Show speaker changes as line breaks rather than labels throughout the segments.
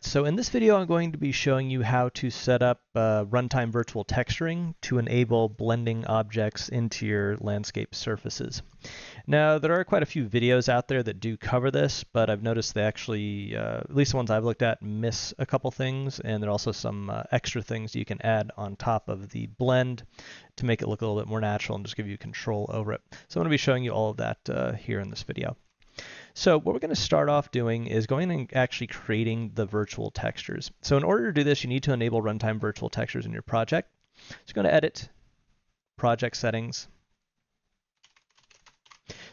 So in this video, I'm going to be showing you how to set up Runtime Virtual Texturing to enable blending objects into your landscape surfaces. Now, there are quite a few videos out there that do cover this, but I've noticed they actually, at least the ones I've looked at, miss a couple things, and there are also some extra things you can add on top of the blend to make it look a little bit more natural and just give you control over it. So I'm going to be showing you all of that here in this video. So what we're going to start off doing is going and actually creating the virtual textures. So in order to do this, you need to enable Runtime Virtual Textures in your project. So go to Edit, Project Settings,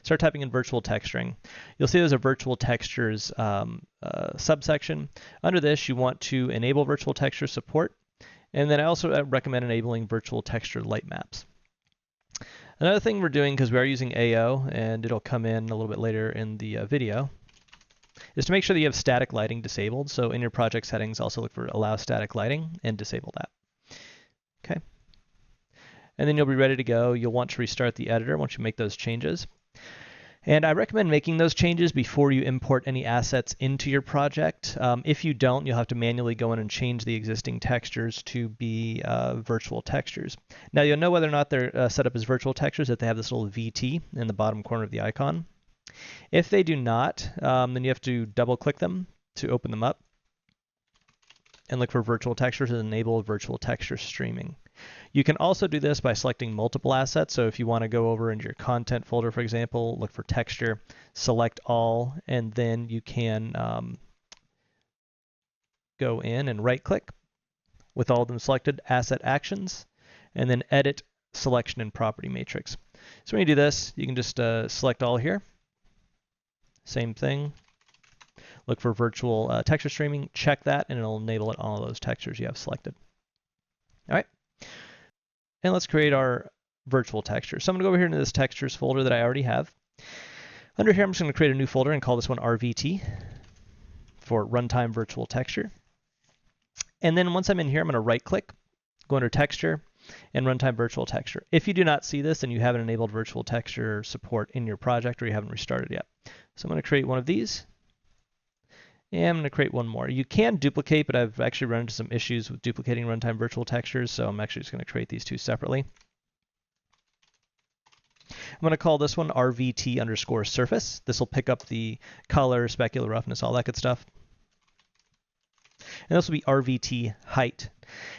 start typing in Virtual Texturing. You'll see there's a Virtual Textures subsection. Under this, you want to enable Virtual Texture support, and then I also recommend enabling Virtual Texture Light Maps. Another thing we're doing, because we are using AO, and it'll come in a little bit later in the video, is to make sure that you have static lighting disabled. So in your project settings, also look for Allow Static Lighting and disable that. Okay. And then you'll be ready to go. You'll want to restart the editor once you make those changes. And I recommend making those changes before you import any assets into your project. If you don't, you'll have to manually go in and change the existing textures to be virtual textures. Now you'll know whether or not they're set up as virtual textures if they have this little VT in the bottom corner of the icon. If they do not, then you have to double click them to open them up and look for virtual textures and enable virtual texture streaming. You can also do this by selecting multiple assets. So if you want to go over into your content folder, for example, look for texture, select all, and then you can go in and right click with all of them selected, asset actions, and then edit selection and property matrix. So when you do this, you can just select all here. Same thing. Look for virtual texture streaming, check that, and it'll enable it on all those textures you have selected. All right. And let's create our virtual texture. So I'm going to go over here into this textures folder that I already have. Under here, I'm just going to create a new folder and call this one RVT for Runtime Virtual Texture. And then once I'm in here, I'm going to right click, go under Texture, and Runtime Virtual Texture. If you do not see this, then you haven't enabled virtual texture support in your project or you haven't restarted yet. So I'm going to create one of these. And I'm going to create one more. You can duplicate, but I've actually run into some issues with duplicating Runtime Virtual Textures, so I'm actually just going to create these two separately. I'm going to call this one RVT_surface. This will pick up the color, specular roughness, all that good stuff. And this will be RVT height.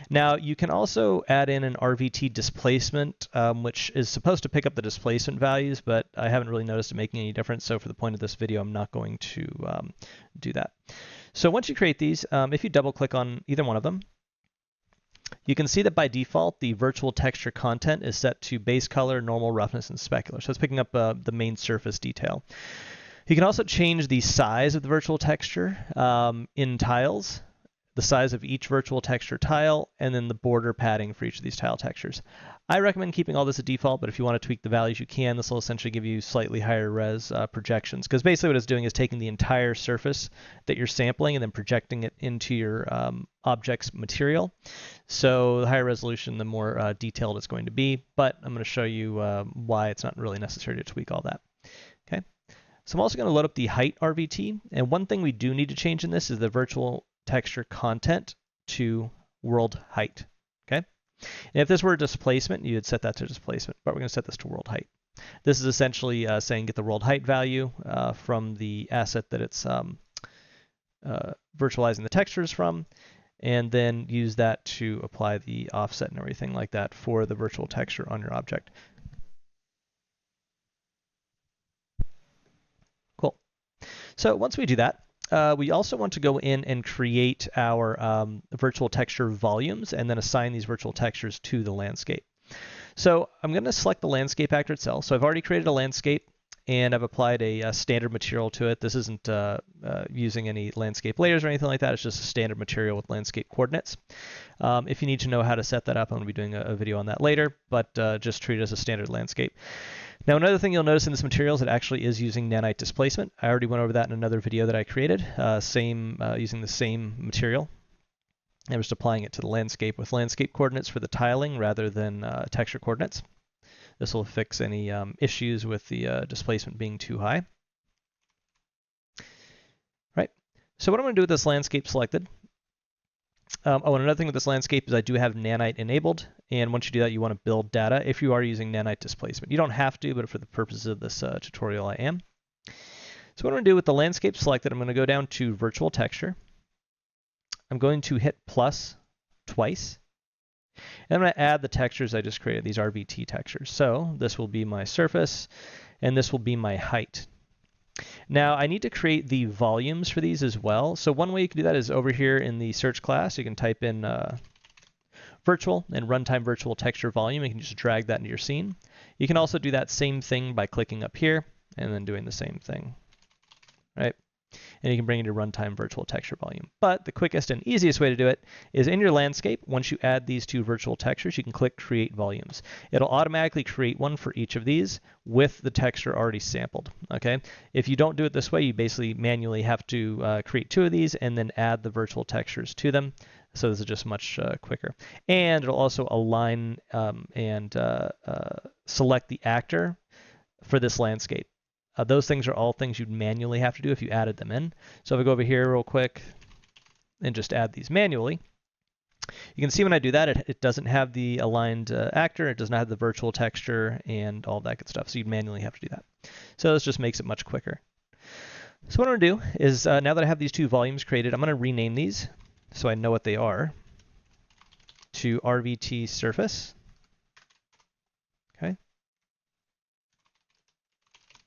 Now you can also add in an RVT displacement, which is supposed to pick up the displacement values, but I haven't really noticed it making any difference. So for the point of this video, I'm not going to do that. So once you create these, if you double click on either one of them, you can see that by default, the virtual texture content is set to base color, normal, roughness, and specular. So it's picking up the main surface detail. You can also change the size of the virtual texture in tiles, the size of each virtual texture tile, and then the border padding for each of these tile textures. I recommend keeping all this at default, but if you want to tweak the values, you can. This will essentially give you slightly higher res projections, because basically what it's doing is taking the entire surface that you're sampling and then projecting it into your object's material. So the higher resolution, the more detailed it's going to be, but I'm going to show you why it's not really necessary to tweak all that. Okay. So I'm also going to load up the height RVT, and one thing we do need to change in this is the virtual texture content to world height. Okay, and if this were a displacement, you would set that to displacement, but we're going to set this to world height. This is essentially saying get the world height value from the asset that it's virtualizing the textures from, and then use that to apply the offset and everything like that for the virtual texture on your object. Cool. So once we do that, we also want to go in and create our virtual texture volumes and then assign these virtual textures to the landscape. So I'm going to select the landscape actor itself. So I've already created a landscape and I've applied a standard material to it. This isn't using any landscape layers or anything like that. It's just a standard material with landscape coordinates. If you need to know how to set that up, I'm going to be doing a video on that later, but just treat it as a standard landscape. Now, another thing you'll notice in this material is it actually is using nanite displacement. I already went over that in another video that I created, using the same material. I'm just applying it to the landscape with landscape coordinates for the tiling rather than texture coordinates. This will fix any issues with the displacement being too high. Right. So what I'm going to do with this landscape selected Oh, and another thing with this landscape is I do have nanite enabled, and once you do that, you want to build data if you are using nanite displacement. You don't have to, but for the purposes of this tutorial, I am. So what I'm going to do with the landscape selected, I'm going to go down to Virtual Texture. I'm going to hit plus twice, and I'm going to add the textures I just created, these RVT textures. So this will be my surface, and this will be my height. Now I need to create the volumes for these as well. So one way you can do that is over here in the search class, you can type in virtual and runtime virtual texture volume. You can just drag that into your scene. You can also do that same thing by clicking up here and then doing the same thing, right? And you can bring in your runtime virtual texture volume. But the quickest and easiest way to do it is in your landscape. Once you add these two virtual textures, you can click create volumes. It'll automatically create one for each of these with the texture already sampled, okay? If you don't do it this way, you basically manually have to create two of these and then add the virtual textures to them. So this is just much quicker. And it'll also align and select the actor for this landscape. Those things are all things you'd manually have to do if you added them in. So if I go over here real quick and just add these manually, you can see when I do that, it doesn't have the aligned actor, it does not have the virtual texture and all that good stuff. So you'd manually have to do that. So this just makes it much quicker. So what I'm going to do is now that I have these two volumes created, I'm going to rename these so I know what they are to RVT surface. Okay.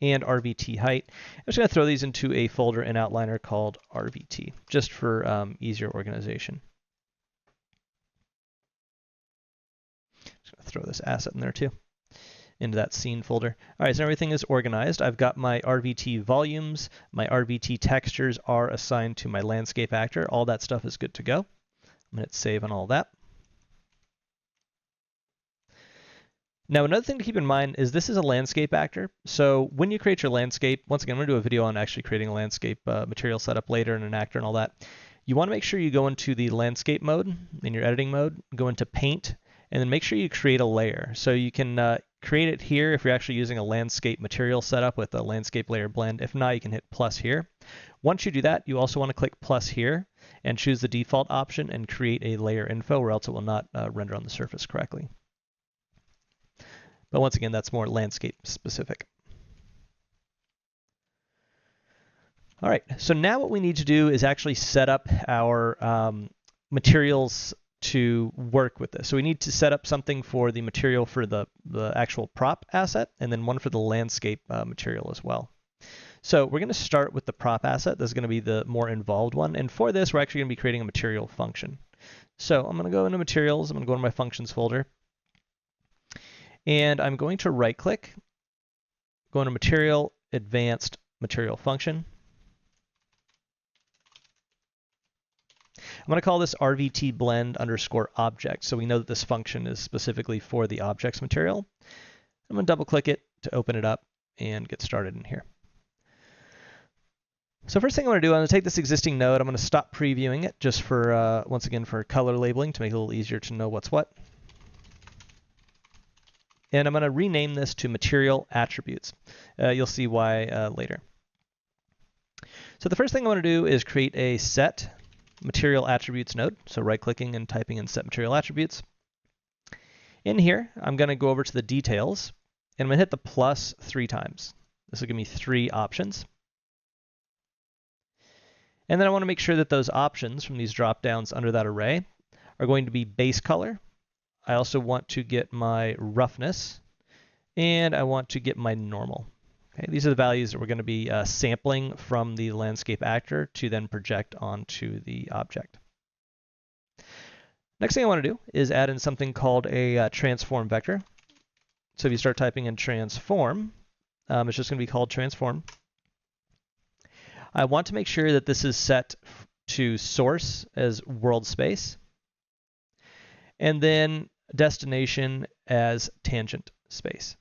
And RVT height. I'm just going to throw these into a folder in Outliner called RVT, just for easier organization. Just going to throw this asset in there too, into that scene folder. All right, so everything is organized. I've got my RVT volumes, my RVT textures are assigned to my landscape actor. All that stuff is good to go. I'm going to hit save on all that. Now, another thing to keep in mind is this is a landscape actor. So when you create your landscape, once again, I'm going to do a video on actually creating a landscape material setup later and an actor and all that. You want to make sure you go into the landscape mode in your editing mode, go into paint, and then make sure you create a layer. So you can create it here if you're actually using a landscape material setup with a landscape layer blend. If not, you can hit plus here. Once you do that, you also want to click plus here and choose the default option and create a layer info, or else it will not render on the surface correctly. But once again, that's more landscape specific. All right, so now what we need to do is actually set up our materials to work with this. So we need to set up something for the material for the actual prop asset, and then one for the landscape material as well. So we're going to start with the prop asset. This is going to be the more involved one. And for this, we're actually going to be creating a material function. So I'm going to go into materials. I'm going to go into my functions folder. And I'm going to right click, go into material, advanced material function. I'm going to call this RVT blend underscore object. So we know that this function is specifically for the objects material. I'm going to double click it to open it up and get started in here. So first thing I'm going to do, I'm going to take this existing node. I'm going to stop previewing it just for, once again, for color labeling to make it a little easier to know what's what. And I'm going to rename this to material attributes. You'll see why later. So the first thing I want to do is create a set material attributes node. So right-clicking and typing in set material attributes. In here, I'm going to go over to the details, and I'm going to hit the plus 3 times. This will give me 3 options. And then I want to make sure that those options from these drop-downs under that array are going to be base color. I also want to get my roughness, and I want to get my normal. Okay, these are the values that we're going to be sampling from the landscape actor to then project onto the object. Next thing I want to do is add in something called a transform vector. So if you start typing in transform, it's just going to be called transform. I want to make sure that this is set to source as world space, and then destination as tangent space.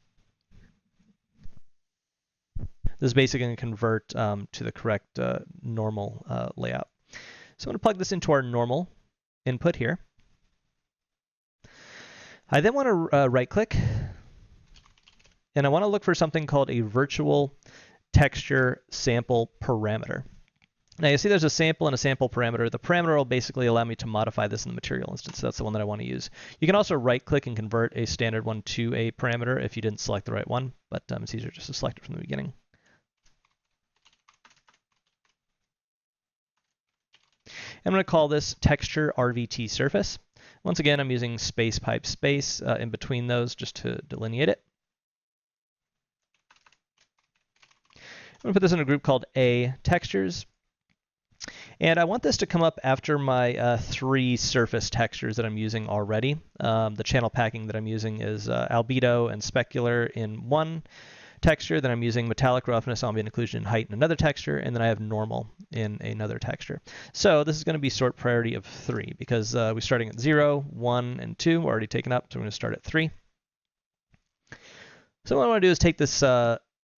This is basically going to convert to the correct normal layout. So I'm going to plug this into our normal input here. I then want to right-click, and I want to look for something called a virtual texture sample parameter. Now you see there's a sample and a sample parameter. The parameter will basically allow me to modify this in the material instance. That's the one that I want to use. You can also right-click and convert a standard one to a parameter if you didn't select the right one, but it's easier just to select it from the beginning. I'm going to call this texture RVT surface. Once again, I'm using space pipe space in between those just to delineate it. I'm going to put this in a group called A textures. And I want this to come up after my 3 surface textures that I'm using already. The channel packing that I'm using is albedo and specular in one texture, then I'm using metallic roughness, ambient occlusion, and height in another texture, and then I have normal in another texture. So this is going to be sort priority of 3 because we're starting at 0, 1, and 2. We're already taken up, so we're going to start at 3. So what I want to do is take this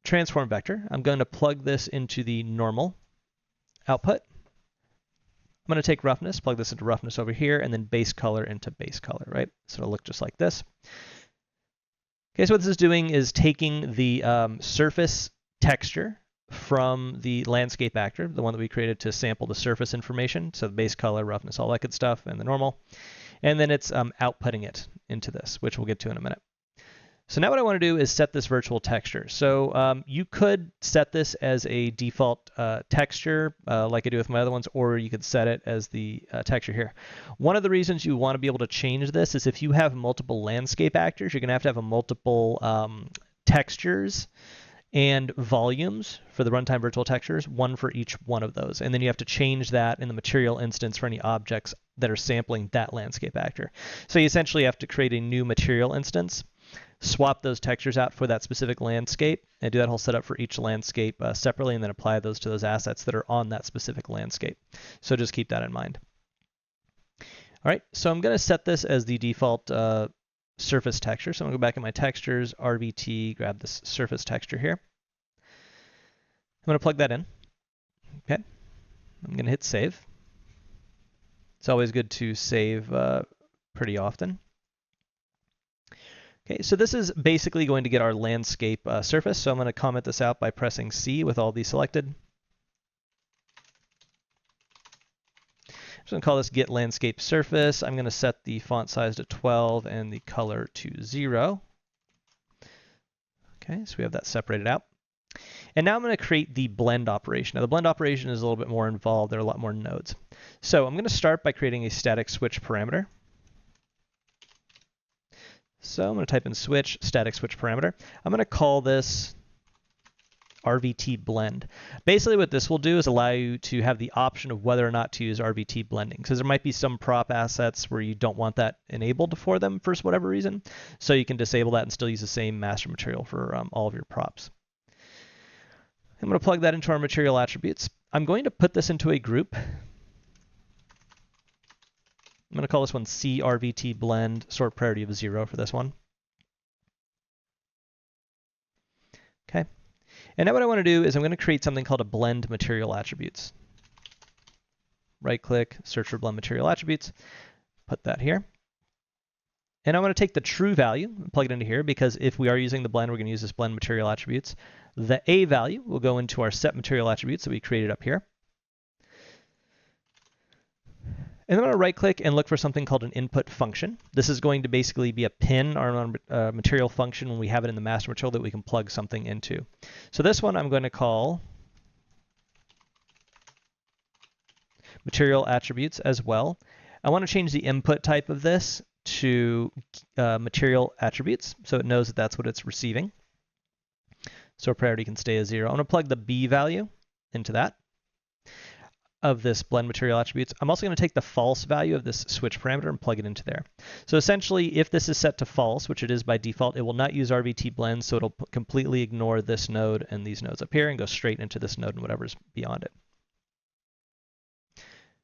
transform vector. I'm going to plug this into the normal output. I'm going to take roughness, plug this into roughness over here, and then base color into base color, right? So it'll look just like this. Okay, so what this is doing is taking the surface texture from the landscape actor, the one that we created to sample the surface information, so the base color, roughness, all that good stuff, and the normal, and then it's outputting it into this, which we'll get to in a minute. So now what I want to do is set this virtual texture. So you could set this as a default texture like I do with my other ones, or you could set it as the texture here. One of the reasons you want to be able to change this is if you have multiple landscape actors, you're going to have a multiple textures and volumes for the runtime virtual textures, one for each one of those. And then you have to change that in the material instance for any objects that are sampling that landscape actor. So you essentially have to create a new material instance, swap those textures out for that specific landscape, and do that whole setup for each landscape separately, and then apply those to those assets that are on that specific landscape. So just keep that in mind. All right, so I'm going to set this as the default surface texture. So I'm going to go back in my textures, RVT, grab this surface texture here. I'm going to plug that in. Okay, I'm going to hit save. It's always good to save pretty often. Okay, so this is basically going to get our landscape surface. So I'm going to comment this out by pressing C with all these selected. I'm just going to call this get landscape surface. I'm going to set the font size to 12 and the color to 0. Okay, so we have that separated out. And now I'm going to create the blend operation. Now the blend operation is a little bit more involved. There are a lot more nodes. So I'm going to start by creating a static switch parameter. So I'm going to type in switch, static switch parameter. I'm going to call this RVT blend. Basically what this will do is allow you to have the option of whether or not to use RVT blending, because there might be some prop assets where you don't want that enabled for them for whatever reason. So you can disable that and still use the same master material for all of your props. I'm going to plug that into our material attributes. I'm going to put this into a group. I'm going to call this one CRVT blend, sort priority of 0 for this one. Okay. And now what I want to do is I'm going to create something called a blend material attributes. Right click, search for blend material attributes, put that here. And I'm going to take the true value and plug it into here, because if we are using the blend, we're going to use this blend material attributes. The A value will go into our set material attributes that we created up here. And I'm going to right click and look for something called an input function. This is going to basically be a pin or a material function when we have it in the master material that we can plug something into. So this one I'm going to call material attributes as well. I want to change the input type of this to material attributes, so it knows that that's what it's receiving. So priority can stay as 0. I'm going to plug the B value into that of this blend material attributes. I'm also going to take the false value of this switch parameter and plug it into there. So essentially, if this is set to false, which it is by default, it will not use RVT blend, so it'll completely ignore this node and these nodes up here and go straight into this node and whatever's beyond it.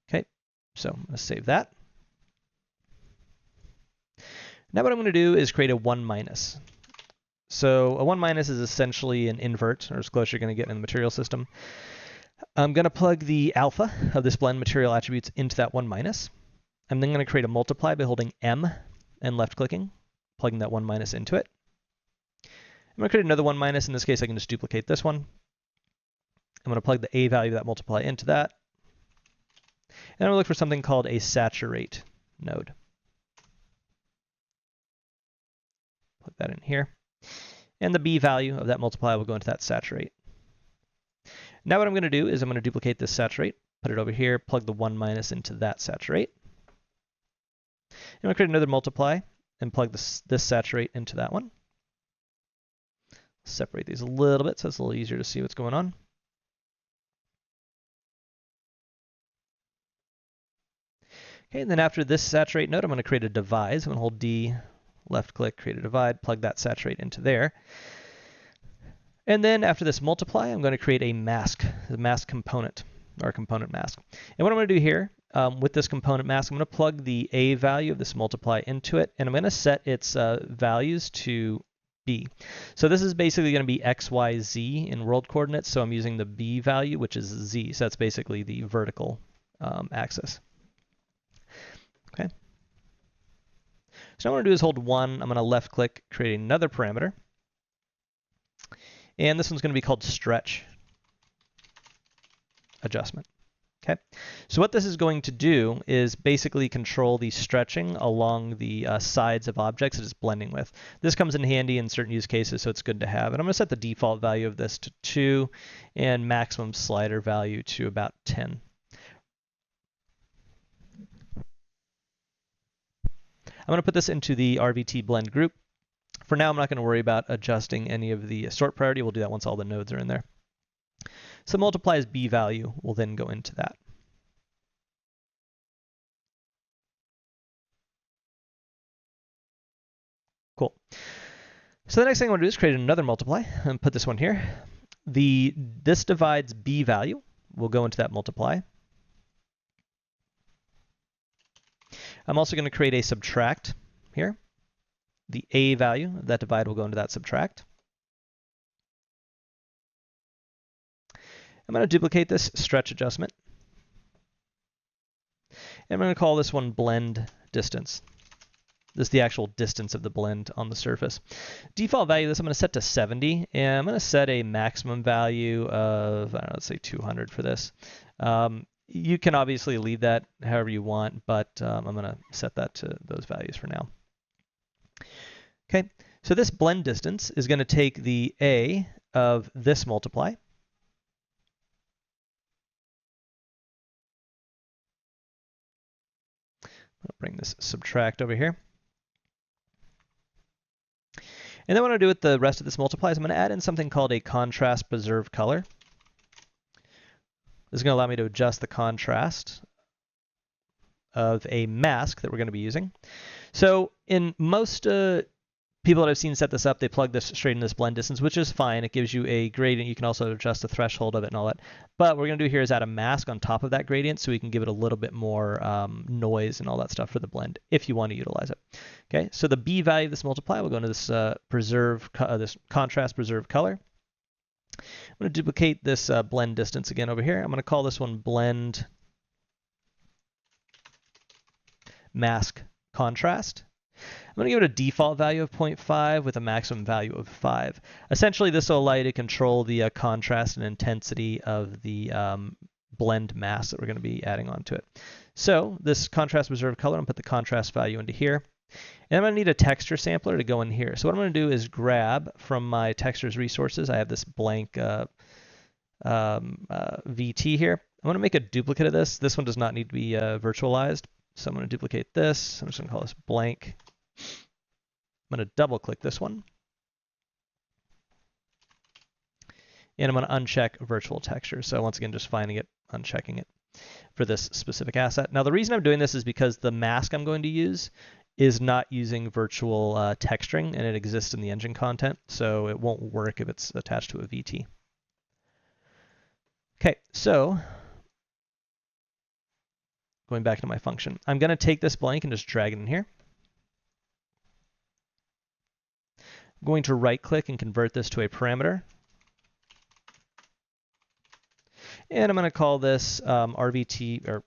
Okay, so I'm going to save that. Now what I'm going to do is create a 1-. So a 1- is essentially an invert, or as close as you're going to get in the material system. I'm going to plug the alpha of this blend material attributes into that 1-. I'm then going to create a multiply by holding M and left clicking, plugging that 1- into it. I'm going to create another 1-. In this case, I can just duplicate this one. I'm going to plug the A value of that multiply into that, And I'm going to look for something called a saturate node. Put that in here. And the B value of that multiply will go into that saturate. Now what I'm going to do is I'm going to duplicate this saturate, put it over here, plug the 1 minus into that saturate. And I'm going to create another multiply and plug this saturate into that one. Separate these a little bit so it's a little easier to see what's going on. Okay, and then after this saturate node, I'm going to create a divide. So I'm going to hold D, left click, create a divide, plug that saturate into there. And then after this multiply, I'm going to create a mask component, or component mask. And what I'm going to do here with this component mask, I'm going to plug the A value of this multiply into it, and I'm going to set its values to B. So this is basically going to be X, Y, Z in world coordinates. So I'm using the B value, which is Z. So that's basically the vertical axis. Okay. So what I'm going to do is hold 1. I'm going to left click, create another parameter. And this one's going to be called stretch adjustment. Okay. So what this is going to do is basically control the stretching along the sides of objects that it's blending with. This comes in handy in certain use cases, so it's good to have. And I'm going to set the default value of this to 2 and maximum slider value to about 10. I'm going to put this into the RVT blend group. For now, I'm not going to worry about adjusting any of the sort priority. We'll do that once all the nodes are in there. So multiply's B value will then go into that. Cool. So the next thing I want to do is create another multiply and put this one here. This divides B value will go into that multiply. I'm also going to create a subtract here. The A value of that divide will go into that subtract. I'm going to duplicate this stretch adjustment. And I'm going to call this one blend distance. This is the actual distance of the blend on the surface. Default value of this I'm going to set to 70, and I'm going to set a maximum value of, I don't know, let's say 200 for this. You can obviously leave that however you want, but I'm going to set that to those values for now. Okay, so this blend distance is going to take the A of this multiply. I'll bring this subtract over here. And then what I'm going to do with the rest of this multiply is I'm going to add in something called a contrast preserve color. This is going to allow me to adjust the contrast of a mask that we're going to be using. So in most people that I've seen set this up, they plug this straight in this blend distance, which is fine. It gives you a gradient. You can also adjust the threshold of it and all that. But what we're going to do here is add a mask on top of that gradient so we can give it a little bit more noise and all that stuff for the blend if you want to utilize it. Okay, so the B value of this multiply will go into this this contrast preserve color. I'm going to duplicate this blend distance again over here. I'm going to call this one blend mask contrast. I'm going to give it a default value of 0.5 with a maximum value of 5. Essentially, this will allow you to control the contrast and intensity of the blend mask that we're going to be adding onto it. So this contrast preserve color, I'm going to put the contrast value into here. And I'm going to need a texture sampler to go in here. So what I'm going to do is grab from my textures resources. I have this blank VT here. I'm going to make a duplicate of this. This one does not need to be virtualized. So I'm going to duplicate this. I'm just going to call this blank. I'm going to double click this one. And I'm going to uncheck virtual textures. So once again, just finding it, unchecking it for this specific asset. Now the reason I'm doing this is because the mask I'm going to use is not using virtual texturing, and it exists in the engine content, so it won't work if it's attached to a VT. Okay, so going back to my function, I'm going to take this blank and just drag it in here. I'm going to right-click and convert this to a parameter. And I'm going to call this RVT, or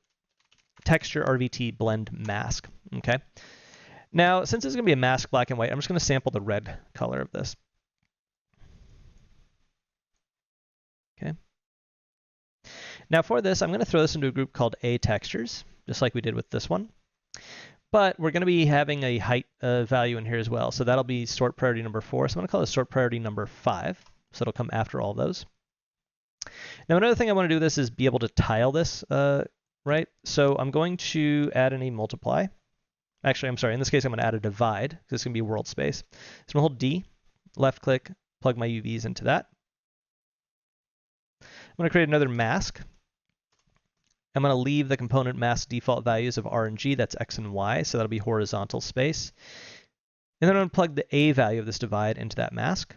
texture RVT blend mask. Okay. Now, since it's going to be a mask black and white, I'm just going to sample the red color of this. Okay. Now for this, I'm going to throw this into a group called A Textures, just like we did with this one. But we're going to be having a height value in here as well. So that'll be sort priority number 4. So I'm going to call this sort priority number 5. So it'll come after all those. Now another thing I want to do with this is be able to tile this, right? So I'm going to add in a multiply. Actually, I'm sorry, in this case I'm going to add a divide, because it's going to be world space. So I'm going to hold D, left click, plug my UVs into that. I'm going to create another mask. I'm going to leave the component mask default values of R and G, that's X and Y, so that'll be horizontal space. And then I'm going to plug the A value of this divide into that mask.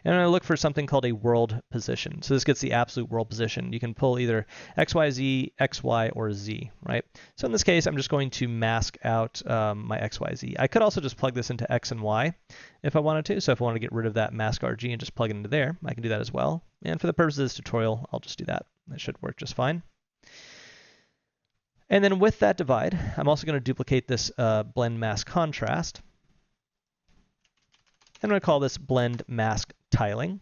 And I'm going to look for something called a world position. So this gets the absolute world position. You can pull either X, Y, Z, X, Y, or Z, right? So in this case, I'm just going to mask out my X, Y, Z. I could also just plug this into X and Y if I wanted to. So if I want to get rid of that mask RG and just plug it into there, I can do that as well. And for the purpose of this tutorial, I'll just do that. That should work just fine. And then with that divide, I'm also going to duplicate this blend mask contrast. I'm going to call this blend mask tiling.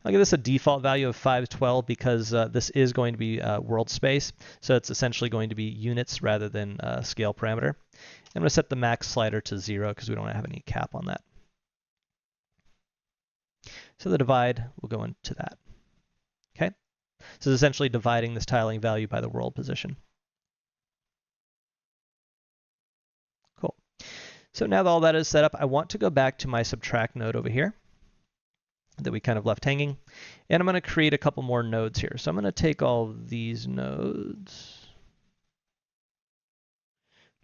I'll give this a default value of 512 because this is going to be world space. So it's essentially going to be units rather than scale parameter. I'm going to set the max slider to 0 because we don't have any cap on that. So the divide will go into that. Okay. So it's essentially dividing this tiling value by the world position. Cool. So now that all that is set up, I want to go back to my subtract node over here that we kind of left hanging. And I'm going to create a couple more nodes here. So I'm going to take all these nodes,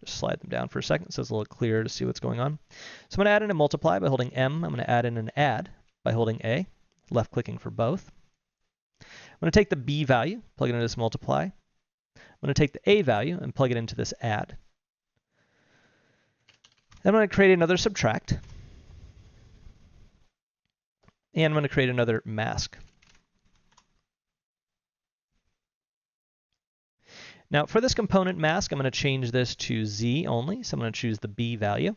just slide them down for a second so it's a little clearer to see what's going on. So I'm going to add in a multiply by holding M. I'm going to add in an add by holding A, left clicking for both. I'm going to take the B value, plug it into this multiply. I'm going to take the A value and plug it into this add. Then I'm going to create another subtract. And I'm going to create another mask. Now for this component mask, I'm going to change this to Z only. So I'm going to choose the B value.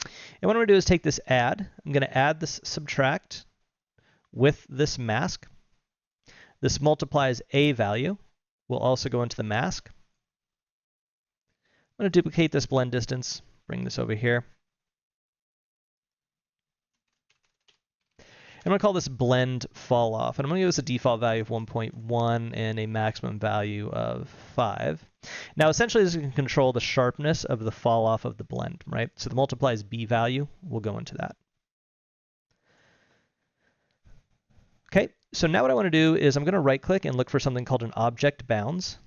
And what I'm going to do is take this add. I'm going to add this subtract with this mask. This multiplies A value. Will also go into the mask. I'm going to duplicate this blend distance, bring this over here. I'm going to call this blend fall off, and I'm going to give this a default value of 1.1 and a maximum value of 5. Now essentially this can control the sharpness of the fall off of the blend, right? So the multiplies B value will go into that. Okay, so now what I want to do is I'm going to right click and look for something called an object bounds.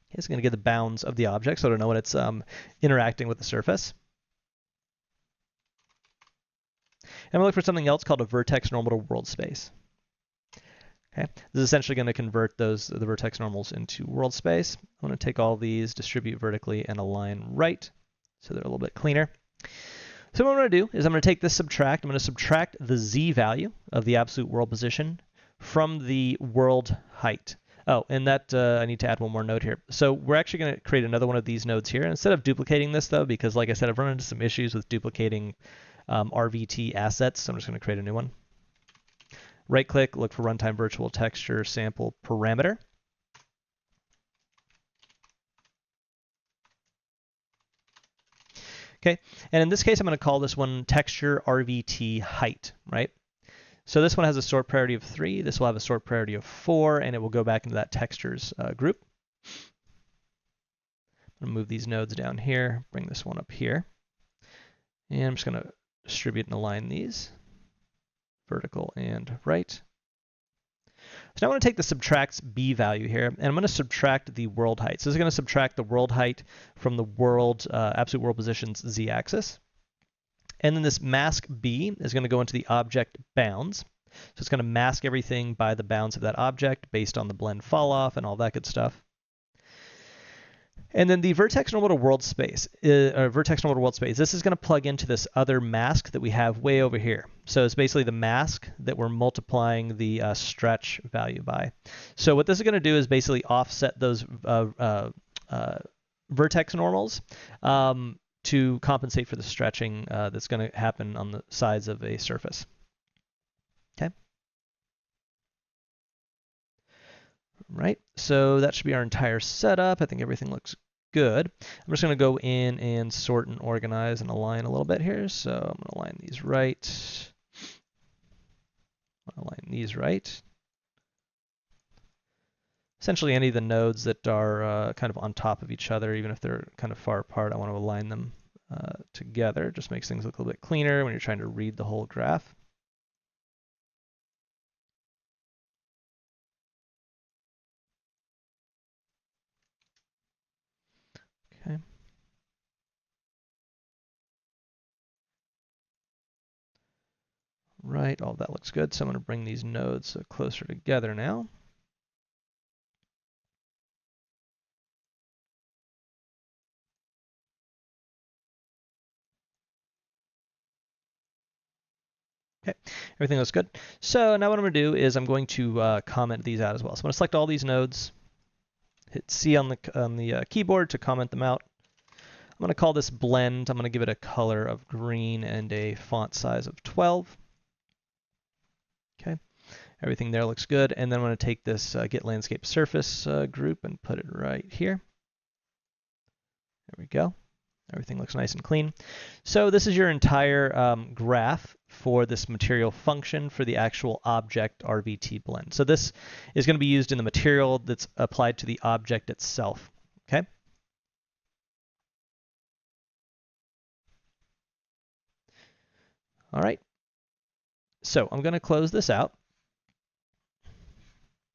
Okay, it's going to get the bounds of the object so I don't know when it's interacting with the surface. And we'll look for something else called a vertex normal to world space. Okay, this is essentially going to convert the vertex normals into world space. I'm going to take all these, distribute vertically, and align right, so they're a little bit cleaner. So what I'm going to do is I'm going to take this subtract. I'm going to subtract the Z value of the absolute world position from the world height. Oh, and that I need to add one more node here. So we're actually going to create another one of these nodes here. Instead of duplicating this though, because like I said, I've run into some issues with duplicating RVT assets, so I'm just going to create a new one. Right click, look for Runtime Virtual Texture Sample Parameter. Okay, and in this case, I'm going to call this one Texture RVT Height, right? So this one has a sort priority of 3, this will have a sort priority of 4, and it will go back into that textures group. I'm going to move these nodes down here, bring this one up here. And I'm just going to distribute and align these, vertical and right. So now I'm going to take the subtracts B value here, and I'm going to subtract the world height. So this is going to subtract the world height from the world, absolute world position's Z axis. And then this mask B is going to go into the object bounds. So it's going to mask everything by the bounds of that object based on the blend fall off and all that good stuff. And then the vertex normal to world space, vertex normal to world space, this is going to plug into this other mask that we have way over here. So it's basically the mask that we're multiplying the stretch value by. So what this is going to do is basically offset those vertex normals to compensate for the stretching that's going to happen on the sides of a surface. Okay. Right, so that should be our entire setup. I think everything looks good. I'm just going to go in and sort and organize and align a little bit here. So I'm going to align these right. Align these right. Essentially any of the nodes that are kind of on top of each other, even if they're kind of far apart, I want to align them together. Just makes things look a little bit cleaner when you're trying to read the whole graph. Okay. Right, all of that looks good. So I'm going to bring these nodes closer together now. Okay, everything looks good. So now what I'm going to do is I'm going to comment these out as well. So I'm going to select all these nodes, hit C on the keyboard to comment them out. I'm going to call this blend. I'm going to give it a color of green and a font size of 12. Okay, everything there looks good. And then I'm going to take this Get Landscape Surface group and put it right here. There we go. Everything looks nice and clean. So this is your entire graph for this material function for the actual object RVT blend. So this is going to be used in the material that's applied to the object itself. Okay. All right. So I'm going to close this out.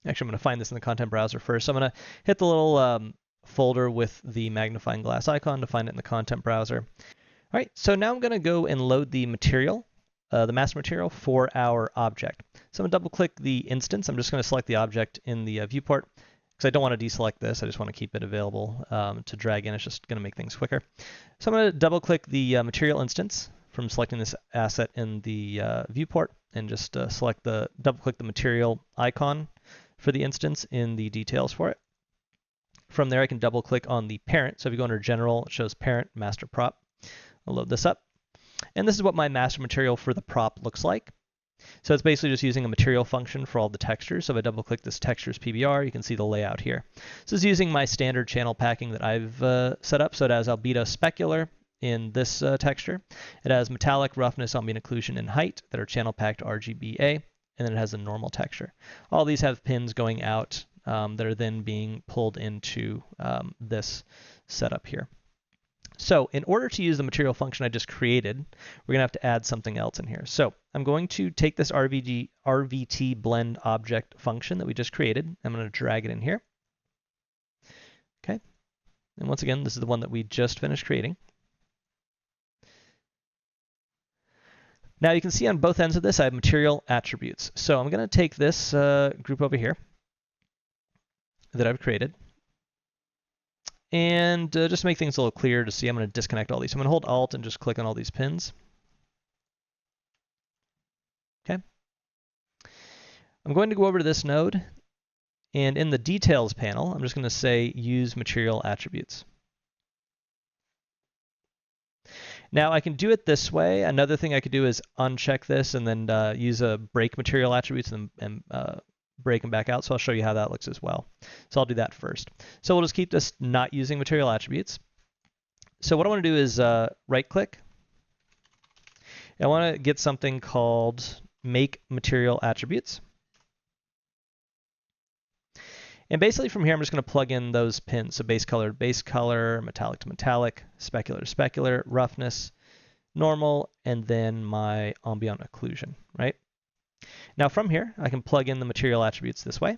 Actually, I'm going to find this in the content browser first. So I'm going to hit the little folder with the magnifying glass icon to find it in the content browser. All right, so now I'm going to go and load the material, the master material for our object. So I'm going to double click the instance. I'm just going to select the object in the viewport because I don't want to deselect this. I just want to keep it available to drag in. It's just going to make things quicker. So I'm going to double click the material instance from selecting this asset in the viewport and just double click the material icon for the instance in the details for it. From there, I can double click on the parent. So if you go under General, it shows Parent, Master Prop. I'll load this up. And this is what my master material for the prop looks like. So it's basically just using a material function for all the textures. So if I double click this textures PBR, you can see the layout here. So it's using my standard channel packing that I've set up. So it has albedo specular in this texture. It has metallic, roughness, ambient occlusion, and height that are channel packed RGBA. And then it has a normal texture. All these have pins going out that are then being pulled into this setup here. So in order to use the material function I just created, we're going to have to add something else in here. So I'm going to take this RVT blend object function that we just created. I'm going to drag it in here. Okay. And once again, this is the one that we just finished creating. Now you can see on both ends of this, I have material attributes. So I'm going to take this group over here that I've created. And just to make things a little clearer to see, I'm going to disconnect all these. So I'm going to hold Alt and just click on all these pins. Okay. I'm going to go over to this node. And in the Details panel, I'm just going to say Use Material Attributes. Now I can do it this way. Another thing I could do is uncheck this and then use a break material attributes and break them back out. So I'll show you how that looks as well. So I'll do that first. So we'll just keep this not using material attributes. So what I want to do is right click. I want to get something called Make Material Attributes. And basically from here, I'm just going to plug in those pins. So base color to base color, metallic to metallic, specular to specular, roughness, normal, and then my ambient occlusion, right? Now from here, I can plug in the material attributes this way.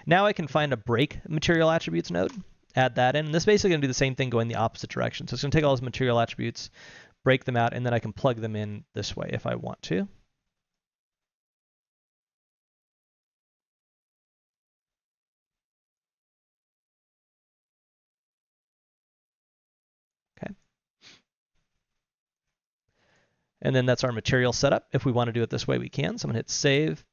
Now I can find a break material attributes node, add that in. And this is basically going to do the same thing going the opposite direction. So it's going to take all those material attributes, break them out, and then I can plug them in this way if I want to. Okay. And then that's our material setup. If we want to do it this way, we can. So I'm going to hit Save.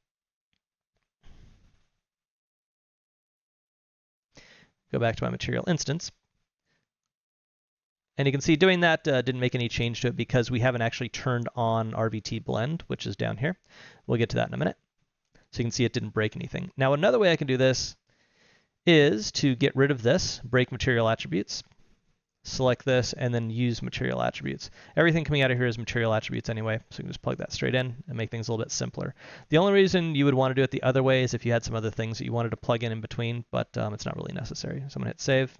Go back to my material instance. And you can see doing that didn't make any change to it because we haven't actually turned on RVT blend, which is down here. We'll get to that in a minute. So you can see it didn't break anything. Now another way I can do this is to get rid of this, break material attributes, select this, and then use material attributes. Everything coming out of here is material attributes anyway, so you can just plug that straight in and make things a little bit simpler. The only reason you would want to do it the other way is if you had some other things that you wanted to plug in between, but it's not really necessary. So I'm going to hit save.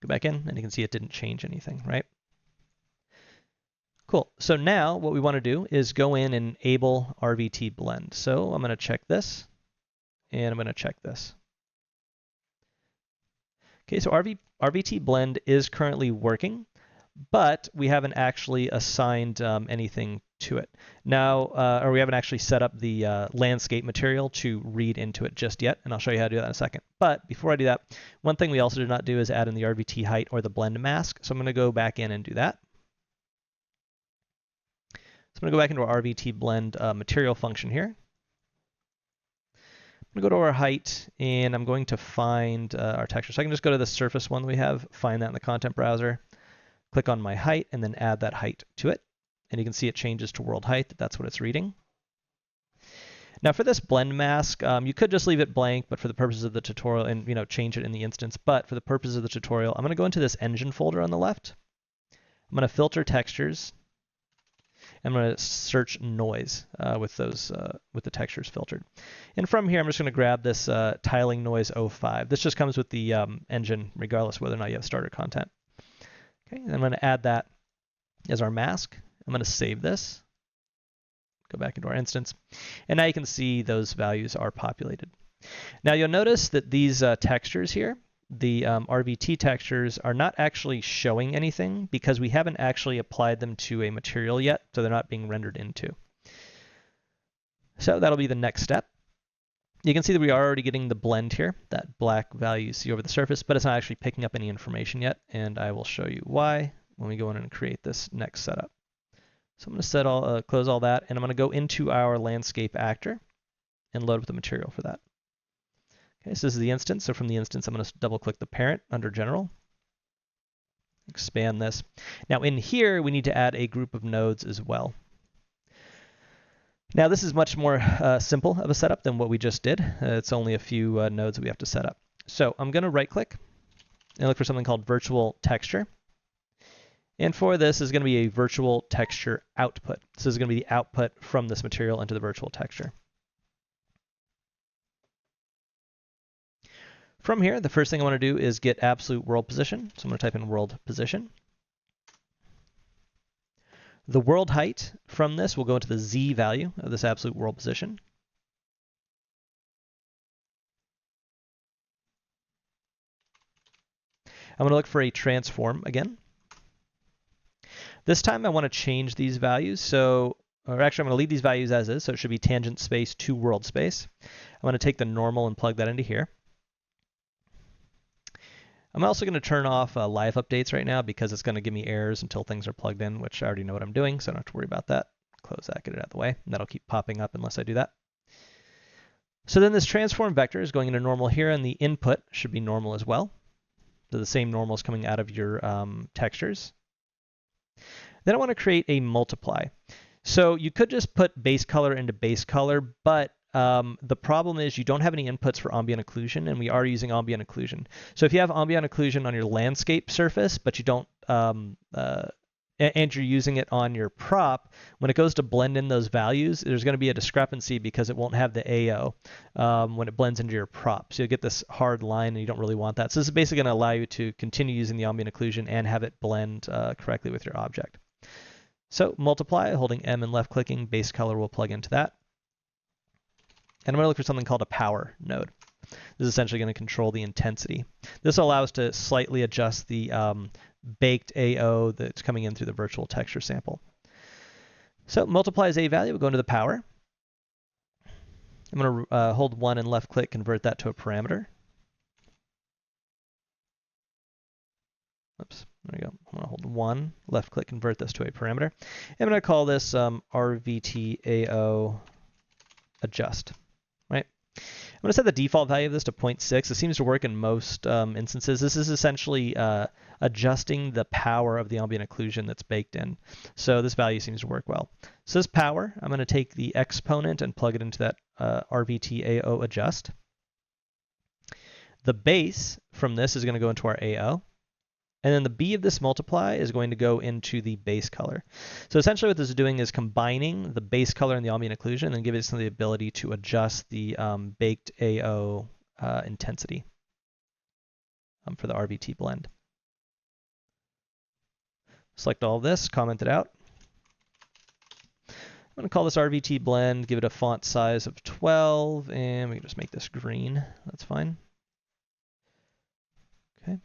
Go back in, and you can see it didn't change anything, right? Cool. So now what we want to do is go in and enable RVT blend. So I'm going to check this, and I'm going to check this. Okay, so RVT blend is currently working, but we haven't actually assigned anything to it. Now, or we haven't actually set up the landscape material to read into it just yet, and I'll show you how to do that in a second. But before I do that, one thing we also did not do is add in the RVT height or the blend mask. So I'm going to go back in and do that. So I'm going to go back into our RVT blend material function here. I'm going to go to our height, and I'm going to find our texture. So I can just go to the surface one that we have, find that in the content browser, click on my height, and then add that height to it. And you can see it changes to world height. That's what it's reading. Now for this blend mask, you could just leave it blank, but for the purposes of the tutorial, and change it in the instance. But for the purposes of the tutorial, I'm going to go into this engine folder on the left. I'm going to filter textures. I'm going to search noise with the textures filtered. And from here, I'm just going to grab this tiling noise 05. This just comes with the engine, regardless of whether or not you have starter content. Okay, and I'm going to add that as our mask. I'm going to save this. Go back into our instance. And now you can see those values are populated. Now you'll notice that these textures here, the RVT textures, are not actually showing anything because we haven't actually applied them to a material yet, so they're not being rendered into. So that'll be the next step. You can see that we are already getting the blend here, that black value you see over the surface, but it's not actually picking up any information yet, and I will show you why when we go in and create this next setup. So I'm going to close all that, and I'm going to go into our landscape actor and load up the material for that. Okay, so this is the instance. So from the instance, I'm going to double click the parent under general, expand this. Now in here, we need to add a group of nodes as well. Now this is much more simple of a setup than what we just did. It's only a few nodes that we have to set up. So I'm going to right click and look for something called virtual texture. And for this is going to be a virtual texture output. So this is going to be the output from this material into the virtual texture. From here, the first thing I want to do is get absolute world position. So I'm going to type in world position. The world height from this will go into the Z value of this absolute world position. I'm going to look for a transform again. This time I want to change these values. Or actually I'm going to leave these values as is. So it should be tangent space to world space. I'm going to take the normal and plug that into here. I'm also going to turn off live updates right now because it's going to give me errors until things are plugged in, which I already know what I'm doing, so I don't have to worry about that. Close that, get it out of the way, and that'll keep popping up unless I do that. So then this transform vector is going into normal here, and the input should be normal as well. So the same normal is coming out of your textures. Then I want to create a multiply. So you could just put base color into base color, but the problem is you don't have any inputs for ambient occlusion, and we are using ambient occlusion. So if you have ambient occlusion on your landscape surface, but you don't, and you're using it on your prop, when it goes to blend in those values, there's going to be a discrepancy because it won't have the AO when it blends into your prop. So you'll get this hard line, and you don't really want that. So this is basically going to allow you to continue using the ambient occlusion and have it blend correctly with your object. So multiply, holding M and left clicking, base color will plug into that. And I'm going to look for something called a power node. This is essentially going to control the intensity. This will allow us to slightly adjust the baked AO that's coming in through the virtual texture sample. So multiply as a value, we'll go into the power. I'm going to hold 1 and left click, convert that to a parameter. Oops, there we go. I'm going to hold 1, left click, convert this to a parameter. I'm going to call this RVT AO adjust. Right? going to set the default value of this to 0.6. It seems to work in most instances. This is essentially adjusting the power of the ambient occlusion that's baked in. So this value seems to work well. So this power, I'm going to take the exponent and plug it into that RVT-AO adjust. The base from this is going to go into our AO. And then the B of this multiply is going to go into the base color. So essentially what this is doing is combining the base color and the ambient occlusion and then giving us the ability to adjust the baked AO intensity for the RVT blend. Select all of this, comment it out. I'm going to call this RVT blend, give it a font size of 12, and we can just make this green. That's fine. Okay.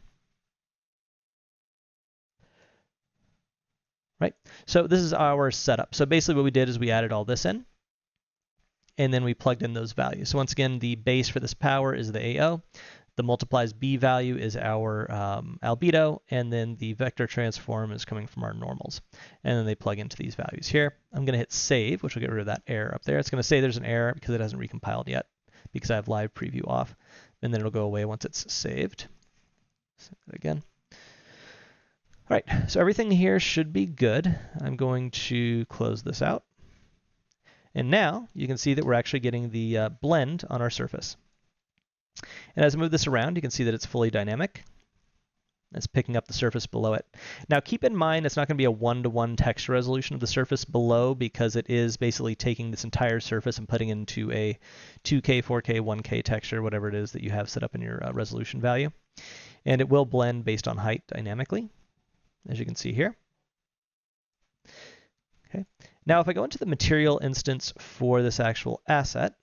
Right, so this is our setup. So basically what we did is we added all this in, and then we plugged in those values. So once again, the base for this power is the AO, the multiplies B value is our albedo, and then the vector transform is coming from our normals. And then they plug into these values here. I'm going to hit save, which will get rid of that error up there. It's going to say there's an error because it hasn't recompiled yet, because I have live preview off, and then it'll go away once it's saved. Save it again. All right, so everything here should be good. I'm going to close this out. And now you can see that we're actually getting the blend on our surface. And as I move this around, you can see that it's fully dynamic. It's picking up the surface below it. Now keep in mind it's not going to be a one-to-one texture resolution of the surface below, because it is basically taking this entire surface and putting it into a 2K, 4K, 1K texture, whatever it is that you have set up in your resolution value. And it will blend based on height dynamically, as you can see here. Okay. Now if I go into the material instance for this actual asset,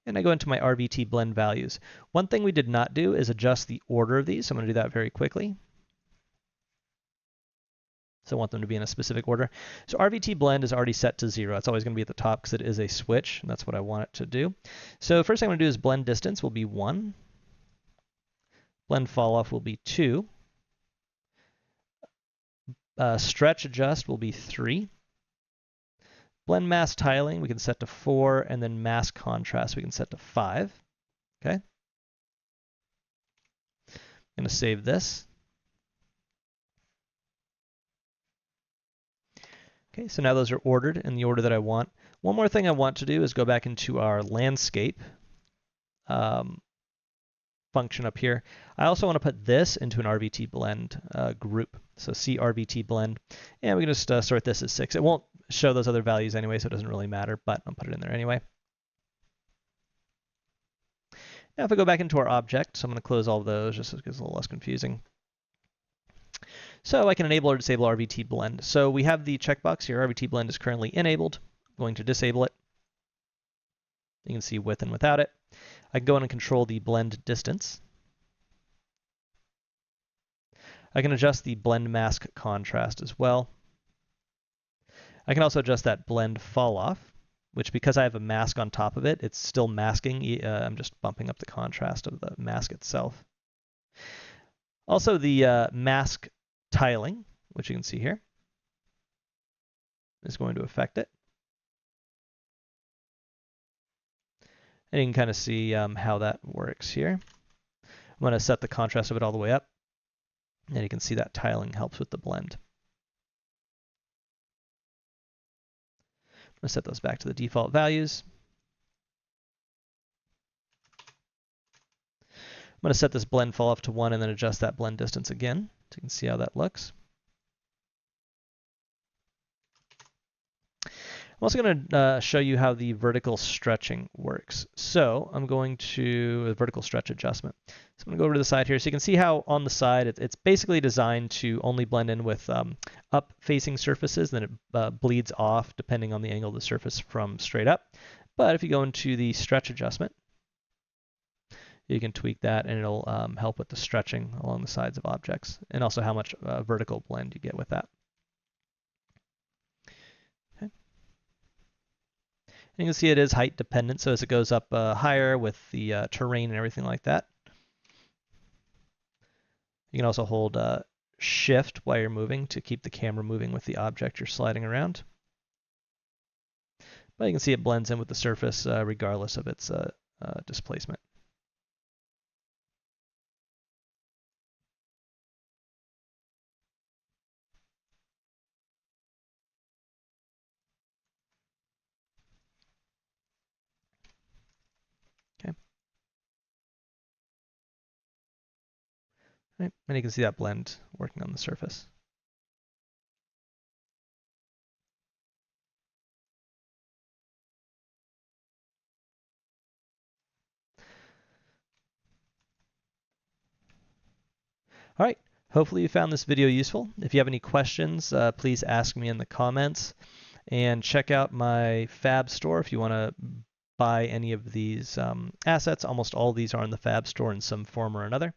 and I go into my RVT blend values, one thing we did not do is adjust the order of these. So I'm going to do that very quickly. So I want them to be in a specific order. So RVT blend is already set to 0. It's always going to be at the top because it is a switch, and that's what I want it to do. So first thing I'm going to do is blend distance will be 1. Blend fall off will be 2. Stretch adjust will be 3. Blend mask tiling we can set to 4, and then mask contrast we can set to 5. Okay. I'm going to save this. Okay, so now those are ordered in the order that I want. One more thing I want to do is go back into our landscape function up here. I also want to put this into an RVT blend group. So C RVT blend, and we can just sort this as 6. It won't show those other values anyway, so it doesn't really matter, but I'll put it in there anyway. Now if I go back into our object, so I'm going to close all of those just so it gets a little less confusing. So I can enable or disable RVT blend. So we have the checkbox here. RVT blend is currently enabled. I'm going to disable it. You can see with and without it. I can go in and control the blend distance. I can adjust the blend mask contrast as well. I can also adjust that blend fall off, which because I have a mask on top of it, it's still masking. I'm just bumping up the contrast of the mask itself. Also the mask tiling, which you can see here, is going to affect it. And you can kind of see how that works here. I'm going to set the contrast of it all the way up, and you can see that tiling helps with the blend. I'm going to set those back to the default values. I'm going to set this blend fall off to 1 and then adjust that blend distance again, so you can see how that looks. I'm also going to show you how the vertical stretching works. So I'm going to vertical stretch adjustment. So I'm going to go over to the side here. So you can see how on the side it's basically designed to only blend in with up-facing surfaces, then it bleeds off depending on the angle of the surface from straight up. But if you go into the stretch adjustment, you can tweak that and it'll help with the stretching along the sides of objects, and also how much vertical blend you get with that. And you can see it is height dependent, so as it goes up higher with the terrain and everything like that. You can also hold shift while you're moving to keep the camera moving with the object you're sliding around. But you can see it blends in with the surface regardless of its displacement. Okay. Right. And you can see that blend working on the surface. All right. Hopefully you found this video useful. If you have any questions, please ask me in the comments. And check out my Fab store if you want to buy any of these assets. Almost all of these are in the Fab store in some form or another.